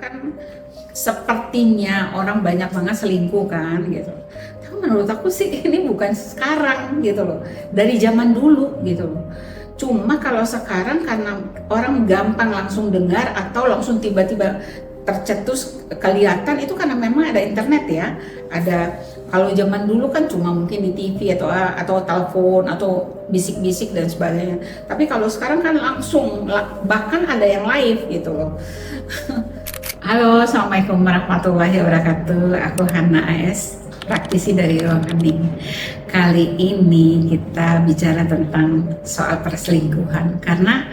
Kan sepertinya orang banyak banget selingkuh kan gitu. Tapi menurut aku sih ini bukan sekarang gitu loh, dari zaman dulu gitu loh. Cuma kalau sekarang karena orang gampang langsung dengar atau langsung tiba-tiba tercetus kelihatan, itu karena memang ada internet ya. Ada, kalau zaman dulu kan cuma mungkin di TV atau telepon atau bisik-bisik dan sebagainya. Tapi kalau sekarang kan langsung, bahkan ada yang live gitu loh. Halo, Assalamualaikum warahmatullahi wabarakatuh. Aku Hana AS, praktisi dari Ruang Hening. Kali ini kita bicara tentang soal perselingkuhan, karena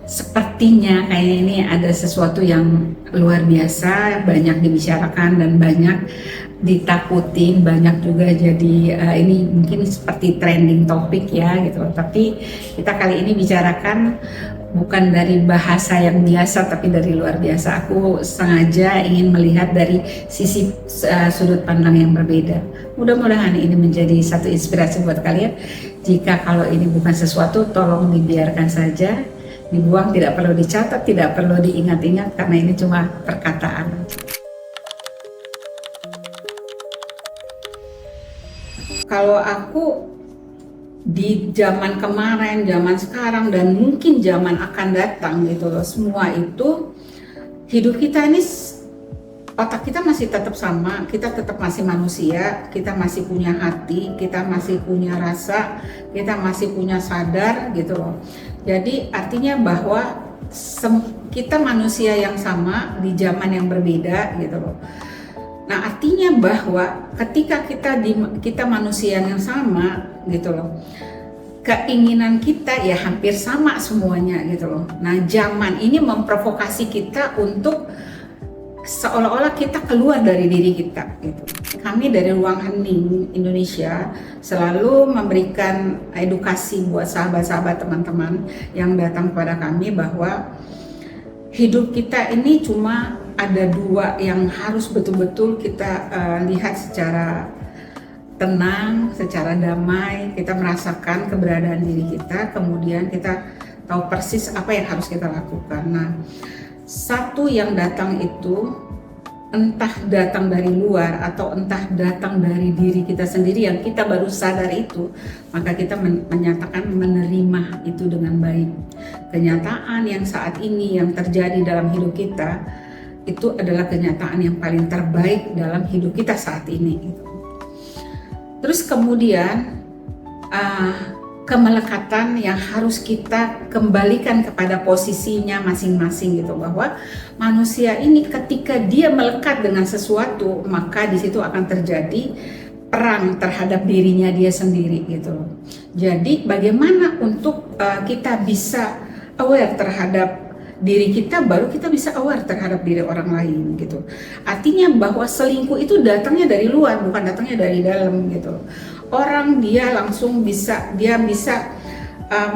sepertinya kayak ini ada sesuatu yang luar biasa, banyak dibicarakan dan banyak ditakutin, banyak juga jadi ini mungkin seperti trending topik ya gitu. Tapi kita kali ini bicarakan bukan dari bahasa yang biasa tapi dari luar biasa. Aku sengaja ingin melihat dari sisi sudut pandang yang berbeda. Mudah-mudahan ini menjadi satu inspirasi buat kalian. Jika kalau ini bukan sesuatu, tolong dibiarkan saja, dibuang, tidak perlu dicatat, tidak perlu diingat-ingat, karena ini cuma perkataan. Kalau aku di zaman kemarin, zaman sekarang, dan mungkin zaman akan datang gitu loh, semua itu hidup kita ini, otak kita masih tetap sama, kita tetap masih manusia, kita masih punya hati, kita masih punya rasa, kita masih punya sadar gitu loh. Jadi artinya bahwa kita manusia yang sama di zaman yang berbeda gitu loh. Nah, artinya bahwa ketika kita manusia yang sama gitu loh, keinginan kita ya hampir sama semuanya gitu loh. Nah, zaman ini memprovokasi kita untuk seolah-olah kita keluar dari diri kita gitu. Kami dari Ruang Hening Indonesia selalu memberikan edukasi buat sahabat-sahabat, teman-teman yang datang kepada kami, bahwa hidup kita ini cuma ada dua yang harus betul-betul kita lihat secara tenang, secara damai. Kita merasakan keberadaan diri kita, kemudian kita tahu persis apa yang harus kita lakukan. Nah, satu yang datang itu entah datang dari luar atau entah datang dari diri kita sendiri yang kita baru sadar itu, maka kita menyatakan menerima itu dengan baik. Kenyataan yang saat ini yang terjadi dalam hidup kita itu adalah kenyataan yang paling terbaik dalam hidup kita saat ini. Terus kemudian kemelekatan yang harus kita kembalikan kepada posisinya masing-masing gitu, bahwa manusia ini ketika dia melekat dengan sesuatu, maka di situ akan terjadi perang terhadap dirinya dia sendiri gitu. Jadi bagaimana untuk kita bisa aware terhadap diri kita, baru kita bisa aware terhadap diri orang lain gitu. Artinya bahwa selingkuh itu datangnya dari luar, bukan datangnya dari dalam gitu. Orang dia langsung bisa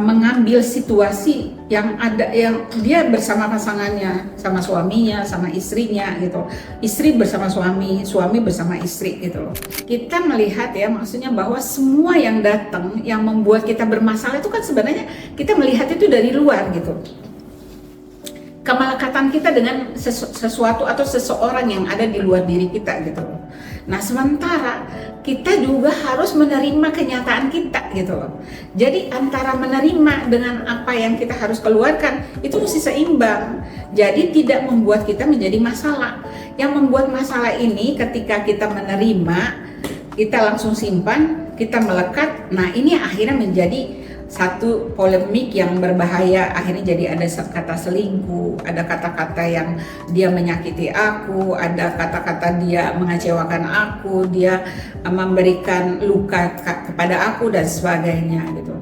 mengambil situasi yang ada, yang dia bersama pasangannya, sama suaminya, sama istrinya gitu. Istri bersama suami, suami bersama istri gitu. Kita melihat ya, maksudnya bahwa semua yang datang yang membuat kita bermasalah itu kan sebenarnya kita melihat itu dari luar gitu. Kemelekatan kita dengan sesuatu atau seseorang yang ada di luar diri kita gitu loh. Nah, sementara kita juga harus menerima kenyataan kita gitu loh. Jadi antara menerima dengan apa yang kita harus keluarkan itu mesti seimbang. Jadi tidak membuat kita menjadi masalah. Yang membuat masalah ini ketika kita menerima, kita langsung simpan, kita melekat. Nah, ini akhirnya menjadi satu polemik yang berbahaya. Akhirnya jadi ada kata selingkuh, ada kata-kata yang dia menyakiti aku, ada kata-kata dia mengecewakan aku, dia memberikan luka kepada aku dan sebagainya gitu.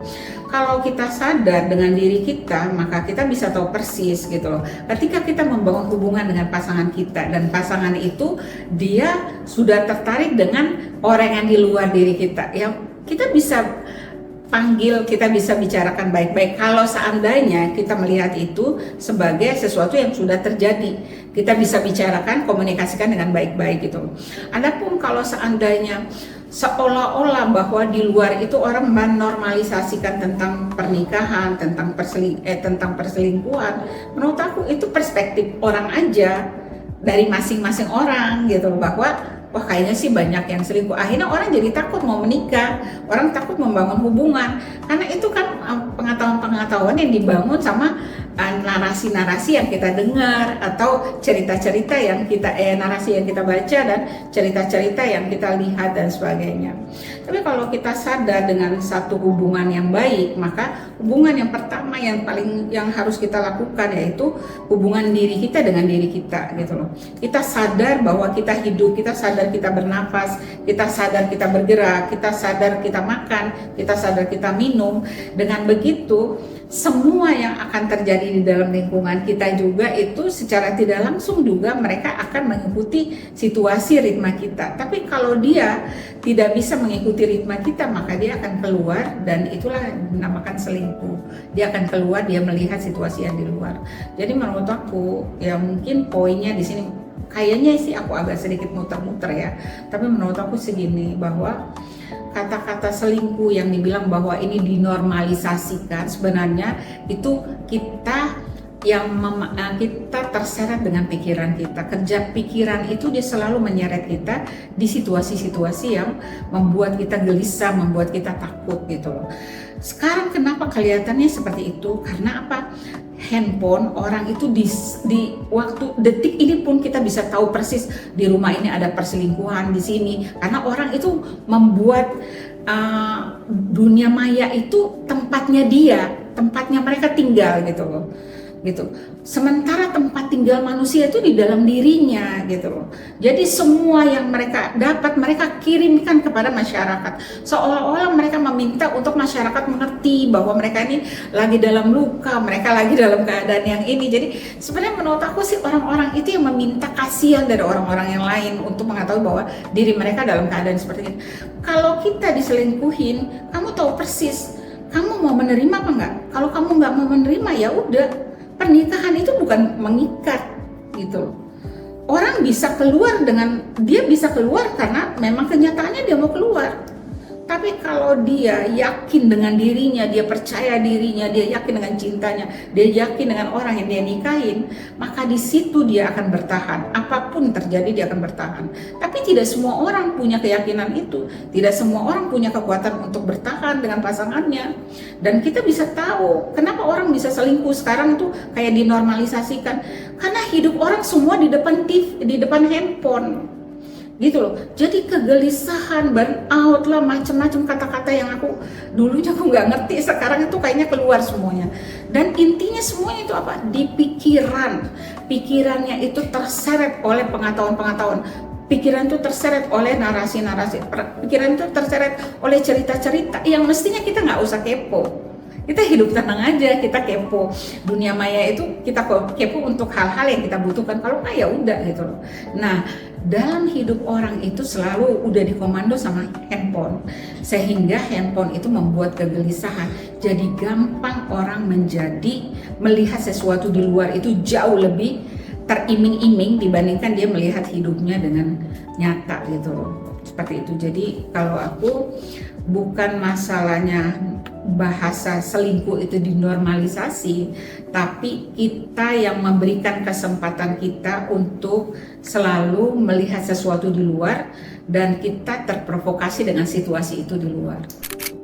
Kalau kita sadar dengan diri kita, maka kita bisa tahu persis gitu loh. Ketika kita membangun hubungan dengan pasangan kita dan pasangan itu dia sudah tertarik dengan orang yang di luar diri kita, ya kita bisa panggil, kita bisa bicarakan baik-baik. Kalau seandainya kita melihat itu sebagai sesuatu yang sudah terjadi, kita bisa bicarakan, komunikasikan dengan baik-baik gitu. Adapun kalau seandainya seolah-olah bahwa di luar itu orang menormalisasikan tentang pernikahan, tentang perselingkuhan, menurut aku itu perspektif orang aja. dari masing-masing orang gitu, bahwa wah kayaknya sih banyak yang selingkuh. Akhirnya orang jadi takut mau menikah, orang takut membangun hubungan, karena itu kan pengetahuan-pengetahuan yang dibangun sama narasi-narasi yang kita dengar, atau cerita-cerita yang kita narasi yang kita baca, dan cerita-cerita yang kita lihat dan sebagainya. Tapi kalau kita sadar dengan satu hubungan yang baik, maka hubungan yang pertama yang harus kita lakukan yaitu hubungan diri kita dengan diri kita gitu loh. Kita sadar bahwa kita hidup, kita sadar kita bernapas, kita sadar kita bergerak, kita sadar kita makan, kita sadar kita minum. Dengan begitu, semua yang akan terjadi di dalam lingkungan kita juga itu secara tidak langsung juga mereka akan mengikuti situasi ritma kita. Tapi kalau dia tidak bisa mengikuti ritma kita, maka dia akan keluar, dan itulah dinamakan selingkuh. Dia akan keluar, dia melihat situasi yang di luar. Jadi menurut aku ya mungkin poinnya di sini kayaknya sih aku agak sedikit muter-muter ya. Tapi menurut aku segini, bahwa kata-kata selingkuh yang dibilang bahwa ini dinormalisasikan, sebenarnya itu kita terseret dengan pikiran kita. Kerja pikiran itu dia selalu menyeret kita di situasi-situasi yang membuat kita gelisah, membuat kita takut gitu loh. Sekarang kenapa kelihatannya seperti itu? Karena apa? Handphone orang itu di waktu detik ini pun kita bisa tahu persis di rumah ini ada perselingkuhan di sini, karena orang itu membuat dunia maya itu tempatnya mereka tinggal gitu loh. Sementara tempat tinggal manusia itu di dalam dirinya gitu loh. Jadi semua yang mereka dapat mereka kirimkan kepada masyarakat, seolah-olah mereka meminta untuk masyarakat mengerti bahwa mereka ini lagi dalam luka, mereka lagi dalam keadaan yang ini. Jadi sebenarnya menurut aku sih orang-orang itu yang meminta kasihan dari orang-orang yang lain untuk mengetahui bahwa diri mereka dalam keadaan seperti ini. Kalau kita diselingkuhin, kamu tahu persis kamu mau menerima apa enggak. Kalau kamu nggak mau menerima, ya udah. Pernikahan itu bukan mengikat gitu. Orang bisa keluar dia bisa keluar karena memang kenyataannya dia mau keluar. Tapi kalau dia yakin dengan dirinya, dia percaya dirinya, dia yakin dengan cintanya, dia yakin dengan orang yang dia nikahin, maka di situ dia akan bertahan. Apapun terjadi dia akan bertahan. Tapi tidak semua orang punya keyakinan itu. Tidak semua orang punya kekuatan untuk bertahan dengan pasangannya. Dan kita bisa tahu kenapa orang bisa selingkuh sekarang itu kayak dinormalisasikan. Karena hidup orang semua di depan TV, di depan handphone. Gitu loh. Jadi kegelisahan, burnout lah, macam-macam kata-kata yang dulunya aku nggak ngerti, sekarang itu kayaknya keluar semuanya. Dan intinya semuanya itu apa? Di pikiran. Pikirannya itu terseret oleh pengetahuan-pengetahuan. Pikiran itu terseret oleh narasi-narasi. Pikiran itu terseret oleh cerita-cerita yang mestinya kita nggak usah kepo. Kita hidup tenang aja, kita kepo dunia maya itu, kita kepo untuk hal-hal yang kita butuhkan. Kalau nggak ya udah gitu loh. Nah, dalam hidup orang itu selalu udah dikomando sama handphone, sehingga handphone itu membuat kegelisahan. Jadi gampang orang melihat sesuatu di luar itu jauh lebih teriming-iming dibandingkan dia melihat hidupnya dengan nyata gitu loh. Seperti itu. Jadi kalau aku, bukan masalahnya bahasa selingkuh itu dinormalisasi, tapi kita yang memberikan kesempatan kita untuk selalu melihat sesuatu di luar, dan kita terprovokasi dengan situasi itu di luar.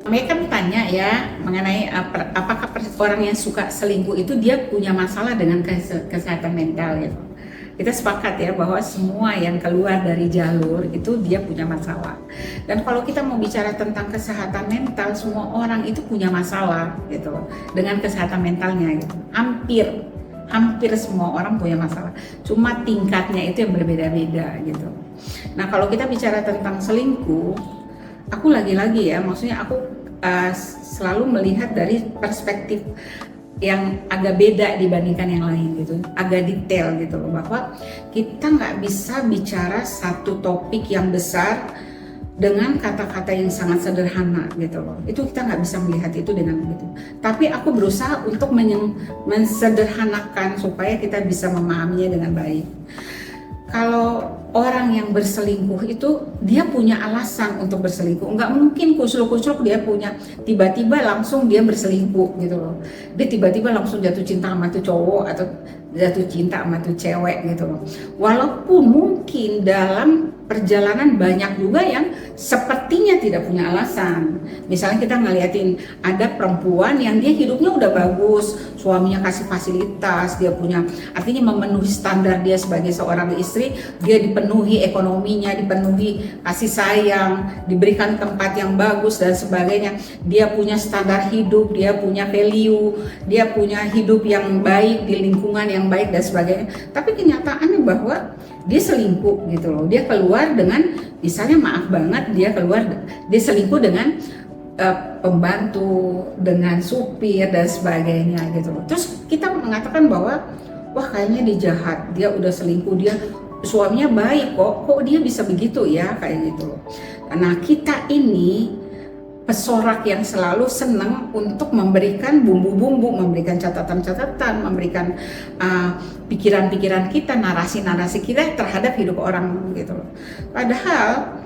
Mereka tanya ya mengenai apakah orang yang suka selingkuh itu dia punya masalah dengan kesehatan mental gitu. Kita sepakat ya bahwa semua yang keluar dari jalur itu dia punya masalah. Dan kalau kita mau bicara tentang kesehatan mental, semua orang itu punya masalah gitu dengan kesehatan mentalnya gitu. Hampir semua orang punya masalah. Cuma tingkatnya itu yang berbeda-beda gitu. Nah, kalau kita bicara tentang selingkuh, aku lagi-lagi ya, maksudnya aku selalu melihat dari perspektif yang agak beda dibandingkan yang lain gitu, agak detail gitu loh, bahwa kita nggak bisa bicara satu topik yang besar dengan kata-kata yang sangat sederhana gitu loh. Itu kita nggak bisa melihat itu dengan begitu. Tapi aku berusaha untuk mensederhanakan supaya kita bisa memahaminya dengan baik. Kalau orang yang berselingkuh itu dia punya alasan untuk berselingkuh. Nggak mungkin kusluk-kusluk dia punya tiba-tiba langsung dia berselingkuh gitu loh. Dia tiba-tiba langsung jatuh cinta sama tuh cowok atau jatuh cinta sama tuh cewek gitu loh. Walaupun mungkin dalam perjalanan banyak juga yang sepertinya tidak punya alasan. Misalnya kita ngeliatin ada perempuan yang dia hidupnya udah bagus, suaminya kasih fasilitas, dia punya artinya memenuhi standar dia sebagai seorang istri, dia dipenuhi ekonominya, dipenuhi kasih sayang, diberikan tempat yang bagus dan sebagainya. Dia punya standar hidup, dia punya value, dia punya hidup yang baik di lingkungan yang baik dan sebagainya. Tapi kenyataannya bahwa dia selingkuh gitu loh. Dia keluar dengan, misalnya maaf banget, dia selingkuh dengan pembantu, dengan supir dan sebagainya gitu loh. Terus kita mengatakan bahwa wah kayaknya dia jahat, dia udah selingkuh, dia suaminya baik kok dia bisa begitu ya kayak gitu loh. Nah kita ini pesorak yang selalu senang untuk memberikan bumbu-bumbu, memberikan catatan-catatan, memberikan pikiran-pikiran kita, narasi-narasi kita terhadap hidup orang gitu loh. Padahal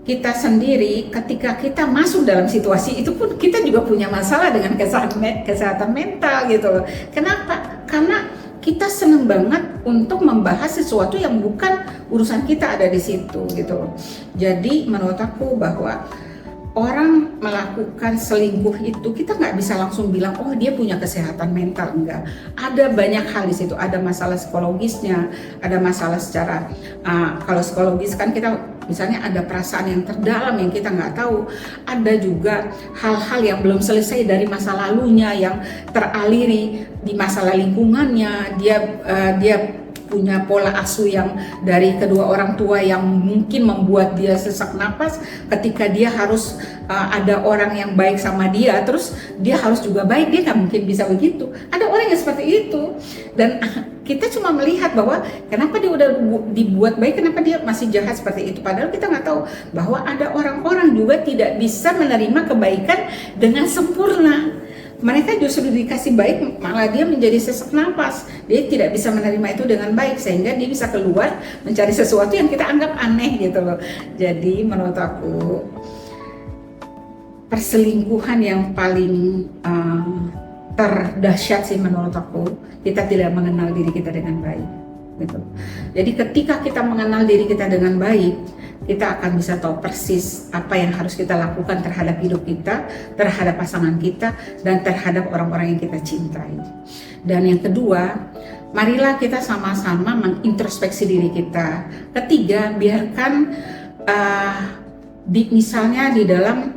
kita sendiri ketika kita masuk dalam situasi itu pun kita juga punya masalah dengan kesehatan mental gitu loh. Kenapa? Karena kita seneng banget untuk membahas sesuatu yang bukan urusan kita ada di situ gitu loh. Jadi menurut aku bahwa orang melakukan selingkuh itu kita nggak bisa langsung bilang oh dia punya kesehatan mental, enggak. Ada banyak hal di situ, ada masalah psikologisnya, ada masalah secara kalau psikologis kan kita misalnya ada perasaan yang terdalam yang kita nggak tahu, ada juga hal-hal yang belum selesai dari masa lalunya yang teraliri di masalah lingkungannya, dia punya pola asuh yang dari kedua orang tua yang mungkin membuat dia sesak napas ketika dia harus ada orang yang baik sama dia, terus dia harus juga baik, dia nggak mungkin bisa begitu. Ada orang yang seperti itu dan kita cuma melihat bahwa kenapa dia udah dibuat baik, kenapa dia masih jahat seperti itu, padahal kita nggak tahu bahwa ada orang-orang juga tidak bisa menerima kebaikan dengan sempurna. Mereka justru dikasih baik malah dia menjadi sesak napas, dia tidak bisa menerima itu dengan baik sehingga dia bisa keluar mencari sesuatu yang kita anggap aneh gitu loh. Jadi menurut aku perselingkuhan yang paling terdahsyat sih menurut aku, kita tidak mengenal diri kita dengan baik gitu. Jadi ketika kita mengenal diri kita dengan baik, kita akan bisa tahu persis apa yang harus kita lakukan terhadap hidup kita, terhadap pasangan kita, dan terhadap orang-orang yang kita cintai. Dan yang kedua, marilah kita sama-sama mengintrospeksi diri kita. Ketiga, biarkan misalnya di dalam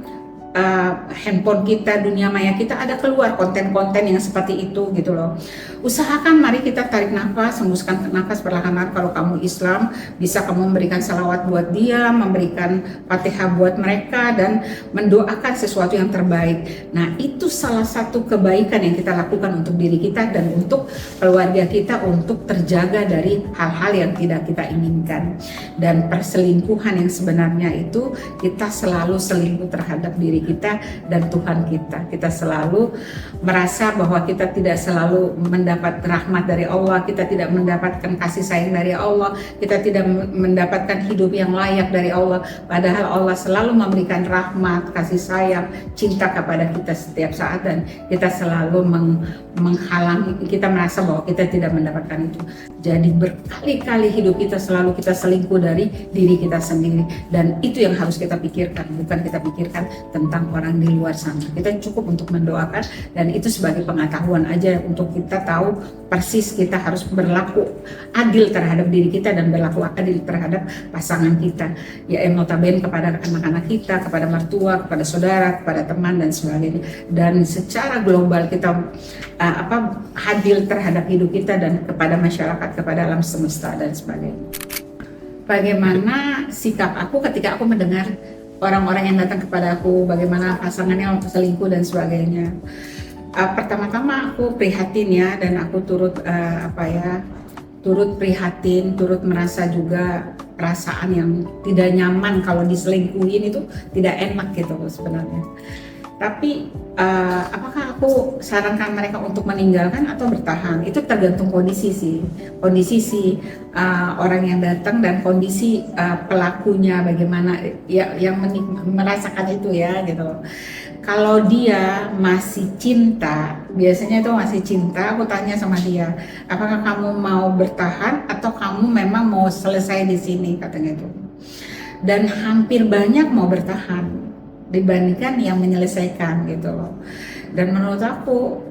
handphone kita, dunia maya kita ada keluar konten-konten yang seperti itu gitu loh. Usahakan mari kita tarik nafas, hembuskan nafas perlahan-lahan. Kalau kamu Islam, bisa kamu memberikan salawat buat dia, memberikan Fatihah buat mereka, dan mendoakan sesuatu yang terbaik. Nah itu salah satu kebaikan yang kita lakukan untuk diri kita dan untuk keluarga kita, untuk terjaga dari hal-hal yang tidak kita inginkan. Dan perselingkuhan yang sebenarnya itu kita selalu selingkuh terhadap diri kita dan Tuhan kita. Kita selalu merasa bahwa kita tidak selalu mendapat rahmat dari Allah, kita tidak mendapatkan kasih sayang dari Allah, kita tidak mendapatkan hidup yang layak dari Allah. Padahal Allah selalu memberikan rahmat, kasih sayang, cinta kepada kita setiap saat, dan kita selalu menghalangi, kita merasa bahwa kita tidak mendapatkan itu. Jadi berkali-kali hidup kita selalu kita selingkuh dari diri kita sendiri, dan itu yang harus kita pikirkan, bukan kita pikirkan tentang orang di luar sana. Kita cukup untuk mendoakan, dan itu sebagai pengetahuan aja untuk kita tahu persis kita harus berlaku adil terhadap diri kita dan berlaku adil terhadap pasangan kita, ya notabene kepada anak-anak kita, kepada mertua, kepada saudara, kepada teman dan sebagainya. Dan secara global kita adil terhadap hidup kita dan kepada masyarakat, kepada alam semesta dan sebagainya. Bagaimana sikap aku ketika aku mendengar orang-orang yang datang kepada aku, bagaimana pasangannya selingkuh dan sebagainya. Pertama-tama aku prihatin ya, dan aku turut prihatin, turut merasa juga perasaan yang tidak nyaman kalau diselingkuhin itu tidak enak gitu sebenarnya. Tapi apakah aku sarankan mereka untuk meninggalkan atau bertahan? Itu tergantung kondisi sih, orang yang datang dan kondisi pelakunya bagaimana, ya, yang merasakan itu ya gitu. Kalau dia masih cinta, biasanya itu masih cinta, aku tanya sama dia, apakah kamu mau bertahan atau kamu memang mau selesai di sini, katanya itu. Dan hampir banyak mau bertahan dibandingkan yang menyelesaikan gitu loh. Dan menurut aku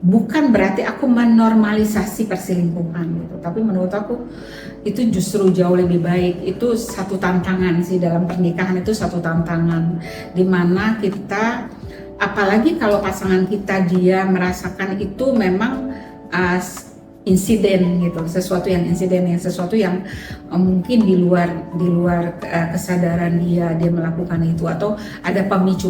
bukan berarti aku menormalisasi perselingkuhan gitu, tapi menurut aku itu justru jauh lebih baik. Itu satu tantangan sih dalam pernikahan, itu satu tantangan dimana kita, apalagi kalau pasangan kita dia merasakan itu memang insiden gitu, sesuatu yang mungkin di luar kesadaran dia melakukan itu, atau ada pemicu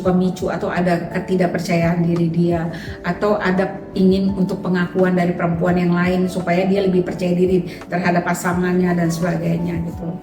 atau ada ketidakpercayaan diri dia, atau ada ingin untuk pengakuan dari perempuan yang lain supaya dia lebih percaya diri terhadap pasangannya dan sebagainya gitu,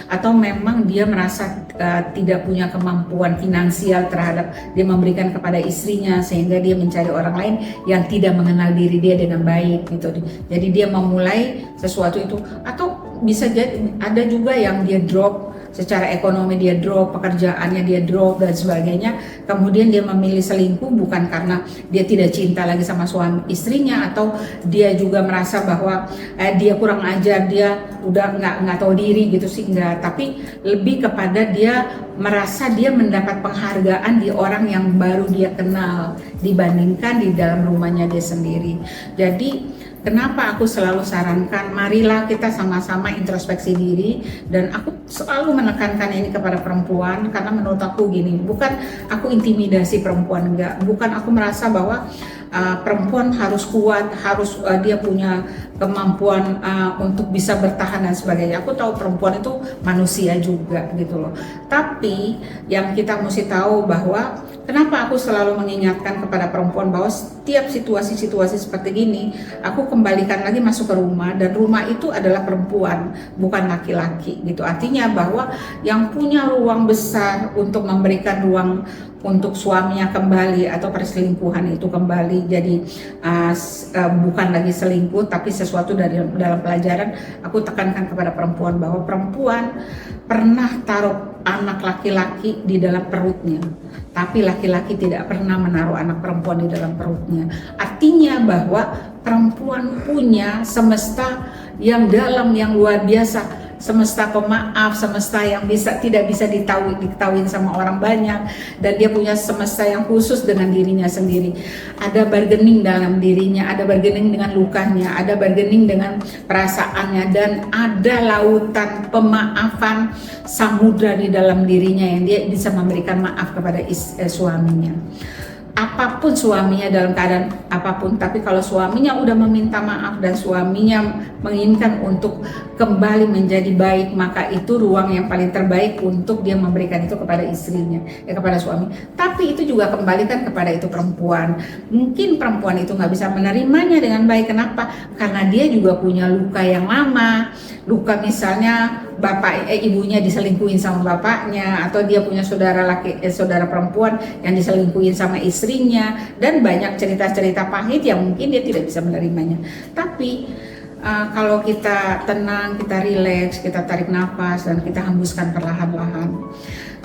atau memang dia merasa tidak punya kemampuan finansial terhadap dia memberikan kepada istrinya sehingga dia mencari orang lain yang tidak mengenal diri dia dengan baik gitu. Jadi dia memulai sesuatu itu, atau bisa jadi ada juga yang dia drop secara ekonomi, dia drop pekerjaannya, dia drop dan sebagainya, kemudian dia memilih selingkuh bukan karena dia tidak cinta lagi sama suami istrinya, atau dia juga merasa bahwa dia kurang ajar, dia udah nggak tahu diri gitu sih, enggak, tapi lebih kepada dia merasa dia mendapat penghargaan di orang yang baru dia kenal dibandingkan di dalam rumahnya dia sendiri. Jadi kenapa aku selalu sarankan, marilah kita sama-sama introspeksi diri, dan aku selalu menekankan ini kepada perempuan karena menurut aku gini, bukan aku intimidasi perempuan, enggak, bukan aku merasa bahwa perempuan harus kuat, harus dia punya kemampuan untuk bisa bertahan dan sebagainya. Aku tahu perempuan itu manusia juga gitu loh. Tapi yang kita mesti tahu bahwa kenapa aku selalu mengingatkan kepada perempuan bahwa setiap situasi-situasi seperti gini, aku kembalikan lagi masuk ke rumah, dan rumah itu adalah perempuan, bukan laki-laki gitu. Artinya bahwa yang punya ruang besar untuk memberikan ruang untuk suaminya kembali atau perselingkuhan itu kembali jadi bukan lagi selingkuh tapi sesuatu dari dalam pelajaran. Aku tekankan kepada perempuan bahwa perempuan pernah taruh anak laki-laki di dalam perutnya, tapi laki-laki tidak pernah menaruh anak perempuan di dalam perutnya. Artinya bahwa perempuan punya semesta yang dalam, yang luar biasa, semesta pemaaf, semesta yang tidak bisa diketahui sama orang banyak, dan dia punya semesta yang khusus dengan dirinya sendiri. Ada bargaining dalam dirinya, ada bargaining dengan lukanya, ada bargaining dengan perasaannya, dan ada lautan pemaafan samudra di dalam dirinya yang dia bisa memberikan maaf kepada suaminya. Apapun suaminya, dalam keadaan apapun, tapi kalau suaminya udah meminta maaf dan suaminya menginginkan untuk kembali menjadi baik, maka itu ruang yang paling terbaik untuk dia memberikan itu kepada istrinya, kepada suami. Tapi itu juga kembalikan kepada itu perempuan. Mungkin perempuan itu nggak bisa menerimanya dengan baik. Kenapa? Karena dia juga punya luka yang lama, luka misalnya ibunya diselingkuhin sama bapaknya, atau dia punya saudara perempuan yang diselingkuhin sama istrinya, dan banyak cerita-cerita pahit yang mungkin dia tidak bisa menerimanya. Tapi kalau kita tenang, kita rileks, kita tarik nafas dan kita hembuskan perlahan-lahan,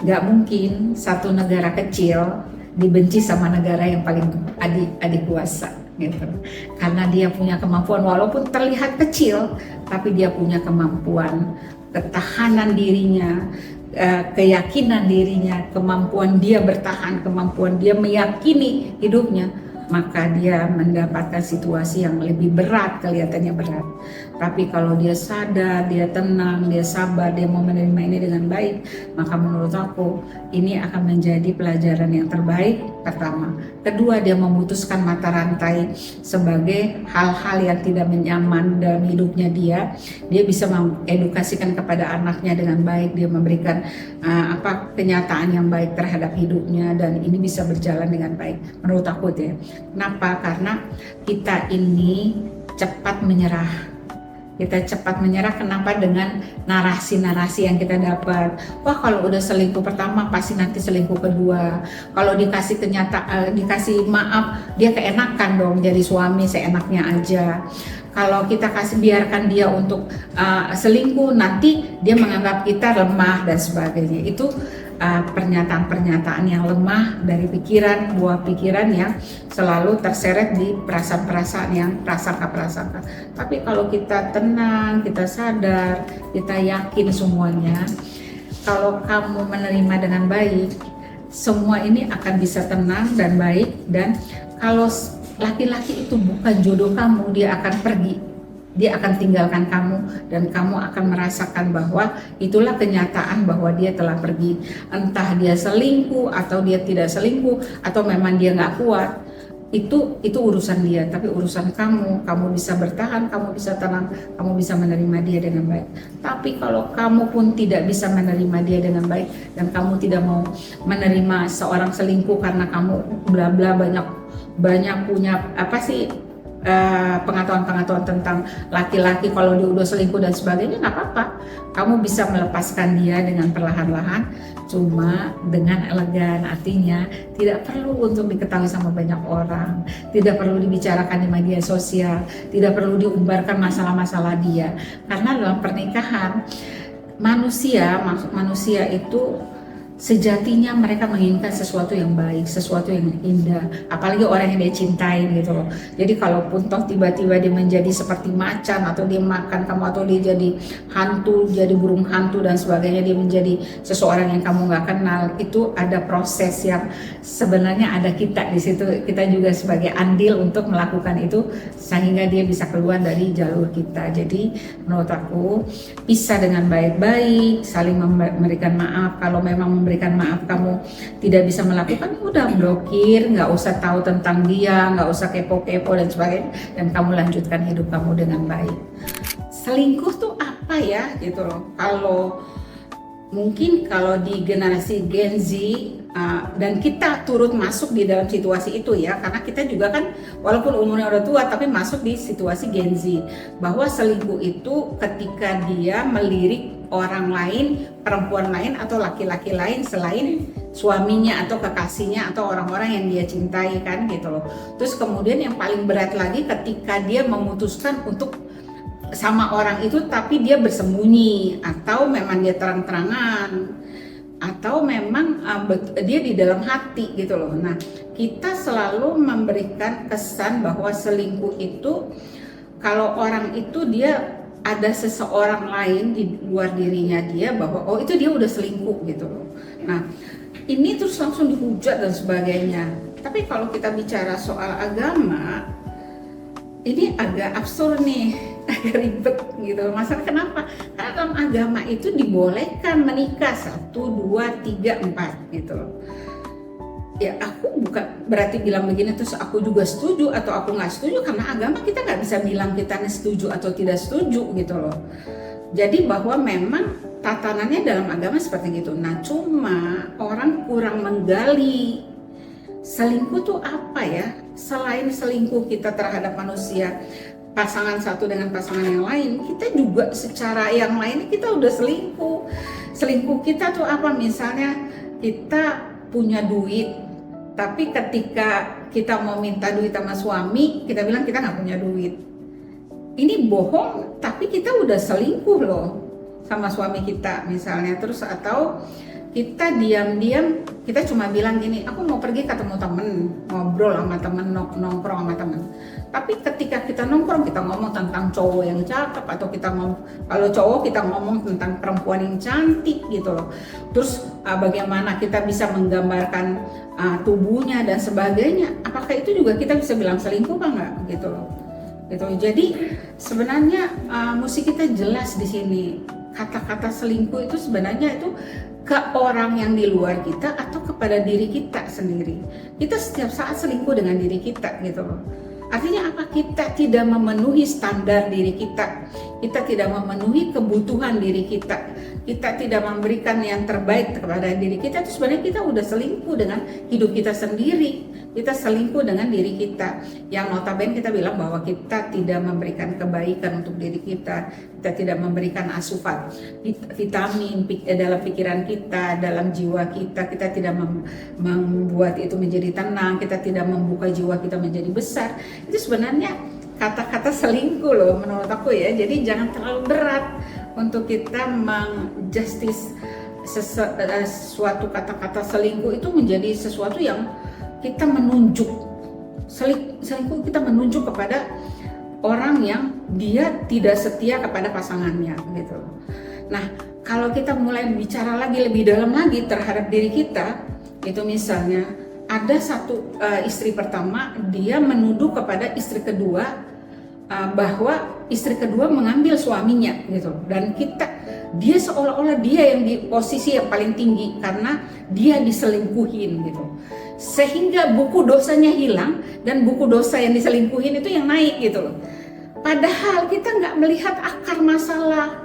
nggak mungkin satu negara kecil dibenci sama negara yang paling adik kuasa gitu. Karena dia punya kemampuan, walaupun terlihat kecil, tapi dia punya kemampuan ketahanan dirinya, keyakinan dirinya, kemampuan dia bertahan, kemampuan dia meyakini hidupnya, maka dia mendapatkan situasi yang lebih berat, kelihatannya berat. Tapi kalau dia sadar, dia tenang, dia sabar, dia mau menerima ini dengan baik, maka menurut aku ini akan menjadi pelajaran yang terbaik, pertama. Kedua, dia memutuskan mata rantai sebagai hal-hal yang tidak nyaman dalam hidupnya dia bisa mengedukasikan kepada anaknya dengan baik, dia memberikan kenyataan yang baik terhadap hidupnya, dan ini bisa berjalan dengan baik menurut aku ya. Kenapa? Karena kita ini cepat menyerah, Kita cepat menyerah. Kenapa? Dengan narasi-narasi yang kita dapat. Wah, kalau udah selingkuh pertama pasti nanti selingkuh kedua. Kalau dikasih maaf, dia keenakan dong jadi suami, seenaknya aja. Kalau kita biarkan dia untuk selingkuh, nanti dia menganggap kita lemah dan sebagainya. Itu pernyataan-pernyataan yang lemah dari buah pikiran yang selalu terseret di perasaan-perasaan yang prasangka-prasangka. Tapi kalau kita tenang, kita sadar, kita yakin semuanya, kalau kamu menerima dengan baik, semua ini akan bisa tenang dan baik. Dan kalau laki-laki itu bukan jodoh kamu, dia akan pergi. Dia akan tinggalkan kamu dan kamu akan merasakan bahwa itulah kenyataan bahwa dia telah pergi. Entah dia selingkuh atau dia tidak selingkuh atau memang dia nggak kuat, itu urusan dia. Tapi urusan kamu bisa bertahan, kamu bisa tenang, kamu bisa menerima dia dengan baik. Tapi kalau kamu pun tidak bisa menerima dia dengan baik dan kamu tidak mau menerima seorang selingkuh karena kamu bla bla banyak punya pengetahuan tentang laki-laki, kalau dia udah selingkuh dan sebagainya, nggak apa-apa. Kamu bisa melepaskan dia dengan perlahan-lahan, cuma dengan elegan. Artinya tidak perlu untuk diketahui sama banyak orang, tidak perlu dibicarakan di media sosial, tidak perlu diumbarkan masalah-masalah dia. Karena dalam pernikahan manusia itu sejatinya mereka menginginkan sesuatu yang baik, sesuatu yang indah, apalagi orang yang dia cintai gitu loh. Jadi kalaupun toh tiba-tiba dia menjadi seperti macan, atau dia makan kamu, atau dia jadi hantu, jadi burung hantu dan sebagainya, dia menjadi seseorang yang kamu nggak kenal, itu ada proses yang sebenarnya ada kita di situ. Kita juga sebagai andil untuk melakukan itu sehingga dia bisa keluar dari jalur kita. Jadi menurut aku pisah dengan baik-baik, saling memberikan maaf. Kalau memang memberikan maaf kamu tidak bisa melakukan, udah blokir, nggak usah tahu tentang dia, nggak usah kepo-kepo dan sebagainya, dan kamu lanjutkan hidup kamu dengan baik. Selingkuh tuh apa ya gitu loh. Kalau di generasi Gen Z, dan kita turut masuk di dalam situasi itu ya, karena kita juga kan walaupun umurnya udah tua tapi masuk di situasi Gen Z, bahwa selingkuh itu ketika dia melirik orang lain, perempuan lain atau laki-laki lain selain suaminya atau kekasihnya atau orang-orang yang dia cintai kan gitu loh. Terus kemudian yang paling berat lagi ketika dia memutuskan untuk sama orang itu tapi dia bersembunyi, atau memang dia terang-terangan, atau memang dia di dalam hati gitu loh. Nah, kita selalu memberikan kesan bahwa selingkuh itu kalau orang itu dia ada seseorang lain di luar dirinya dia, bahwa oh itu dia udah selingkuh gitu loh. Nah, ini terus langsung dihujat dan sebagainya. Tapi kalau kita bicara soal agama, ini agak absurd nih, agak ribet gitu. Masalah kenapa? Karena dalam agama itu dibolehkan menikah 1, 2, 3, 4 gitu loh. Ya aku bukan berarti bilang begini terus aku juga setuju atau aku nggak setuju, karena agama kita nggak bisa bilang kita setuju atau tidak setuju gitu loh. Jadi bahwa memang tatanannya dalam agama seperti gitu. Nah cuma orang kurang menggali selingkuh tuh apa ya. Selain selingkuh kita terhadap manusia, pasangan satu dengan pasangan yang lain, kita juga secara yang lain kita udah selingkuh. Selingkuh kita tuh apa? Misalnya kita punya duit, tapi ketika kita mau minta duit sama suami, kita bilang kita nggak punya duit. Ini bohong, tapi kita udah selingkuh loh sama suami kita misalnya. Terus atau kita diam-diam, kita cuma bilang gini, aku mau pergi ketemu temen, ngobrol sama temen, nongkrong sama temen. Tapi ketika kita nongkrong, kita ngomong tentang cowok yang cakep, atau kalau cowok kita ngomong tentang perempuan yang cantik gitu loh. Terus bagaimana kita bisa menggambarkan tubuhnya dan sebagainya. Apakah itu juga kita bisa bilang selingkuh apa enggak gitu loh. Gitu. Jadi sebenarnya mesti kita jelas di sini. Kata-kata selingkuh itu sebenarnya itu ke orang yang di luar kita atau kepada diri kita sendiri. Kita setiap saat selingkuh dengan diri kita gitu loh. Artinya apa? Kita tidak memenuhi standar diri kita. Kita tidak memenuhi kebutuhan diri kita. Kita tidak memberikan yang terbaik kepada diri kita. Itu sebenarnya kita udah selingkuh dengan hidup kita sendiri. Kita selingkuh dengan diri kita, yang notabene kita bilang bahwa kita tidak memberikan kebaikan untuk diri kita tidak memberikan asupan vitamin dalam pikiran kita, dalam jiwa kita tidak membuat itu menjadi tenang, kita tidak membuka jiwa kita menjadi besar. Itu sebenarnya kata-kata selingkuh loh menurut aku ya. Jadi jangan terlalu berat untuk kita menjustis suatu kata-kata selingkuh itu menjadi sesuatu yang kita menunjuk. Selingkuh kita menunjuk kepada orang yang dia tidak setia kepada pasangannya gitu. Nah, kalau kita mulai bicara lagi lebih dalam lagi terhadap diri kita, itu misalnya ada satu istri pertama, dia menuduh kepada istri kedua bahwa istri kedua mengambil suaminya gitu, dan dia seolah-olah dia yang di posisi yang paling tinggi karena dia diselingkuhin gitu, sehingga buku dosanya hilang dan buku dosa yang diselingkuhin itu yang naik gitu. Padahal kita nggak melihat akar masalah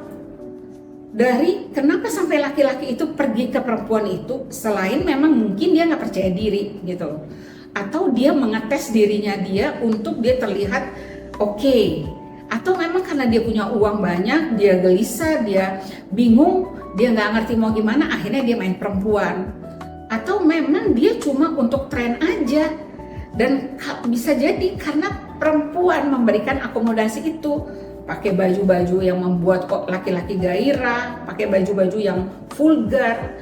dari kenapa sampai laki-laki itu pergi ke perempuan itu, selain memang mungkin dia nggak percaya diri gitu, atau dia mengetes dirinya dia untuk dia terlihat oke, atau memang karena dia punya uang banyak, dia gelisah, dia bingung, dia nggak ngerti mau gimana, akhirnya dia main perempuan, atau memang dia cuma untuk tren aja. Dan bisa jadi karena perempuan memberikan akomodasi itu, pakai baju-baju yang membuat kok laki-laki gairah, pakai baju-baju yang vulgar,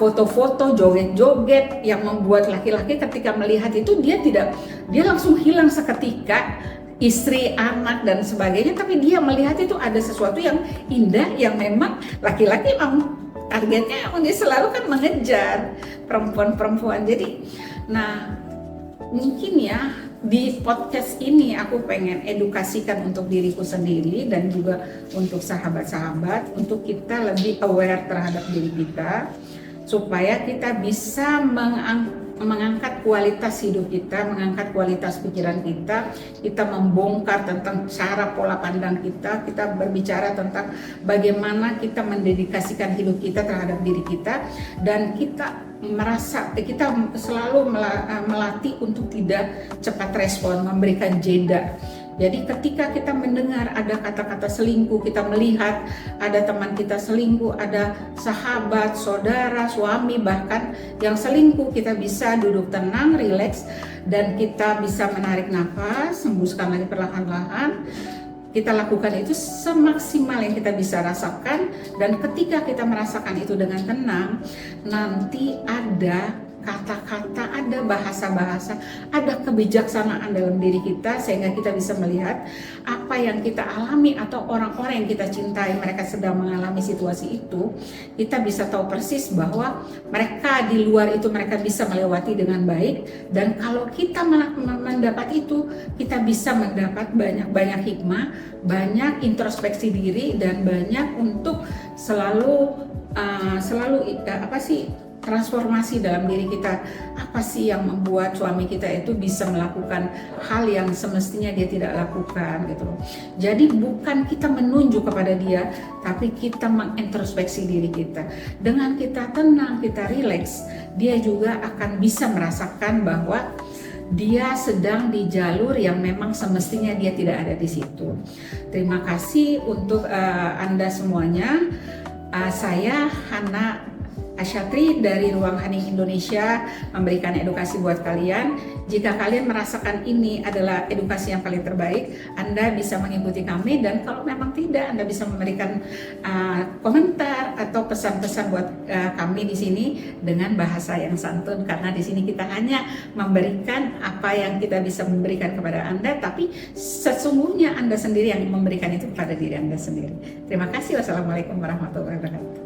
foto-foto joget-joget yang membuat laki-laki ketika melihat itu dia langsung hilang seketika, istri, anak dan sebagainya, tapi dia melihat itu ada sesuatu yang indah yang memang laki-laki memang targetnya dia selalu kan mengejar perempuan-perempuan. Jadi mungkin ya di podcast ini aku pengen edukasikan untuk diriku sendiri dan juga untuk sahabat-sahabat, untuk kita lebih aware terhadap diri kita, supaya kita bisa mengangkat kualitas hidup kita, mengangkat kualitas pikiran kita membongkar tentang cara pola pandang kita berbicara tentang bagaimana kita mendedikasikan hidup kita terhadap diri kita, dan kita selalu melatih untuk tidak cepat respon, memberikan jeda. Jadi ketika kita mendengar ada kata-kata selingkuh, kita melihat ada teman kita selingkuh, ada sahabat, saudara, suami bahkan yang selingkuh, kita bisa duduk tenang, rileks, dan kita bisa menarik nafas, hembuskan lagi perlahan-lahan. Kita lakukan itu semaksimal yang kita bisa rasakan, dan ketika kita merasakan itu dengan tenang, nanti ada kata-kata, ada bahasa-bahasa, ada kebijaksanaan dalam diri kita, sehingga kita bisa melihat apa yang kita alami atau orang-orang yang kita cintai mereka sedang mengalami situasi itu. Kita bisa tahu persis bahwa mereka di luar itu mereka bisa melewati dengan baik, dan kalau kita mendapat itu, kita bisa mendapat banyak hikmah, banyak introspeksi diri, dan banyak untuk selalu transformasi dalam diri kita. Apa sih yang membuat suami kita itu bisa melakukan hal yang semestinya dia tidak lakukan gitu. Jadi bukan kita menunjuk kepada dia, tapi kita mengintrospeksi diri kita. Dengan kita tenang, kita rileks, dia juga akan bisa merasakan bahwa dia sedang di jalur yang memang semestinya dia tidak ada di situ. Terima kasih untuk Anda semuanya. Saya Hana Asyatri dari Ruang Hening Indonesia memberikan edukasi buat kalian. Jika kalian merasakan ini adalah edukasi yang paling terbaik, Anda bisa mengikuti kami, dan kalau memang tidak, Anda bisa memberikan komentar atau pesan-pesan buat kami di sini dengan bahasa yang santun, karena di sini kita hanya memberikan apa yang kita bisa memberikan kepada Anda, tapi sesungguhnya Anda sendiri yang memberikan itu kepada diri Anda sendiri. Terima kasih. Wassalamualaikum warahmatullahi wabarakatuh.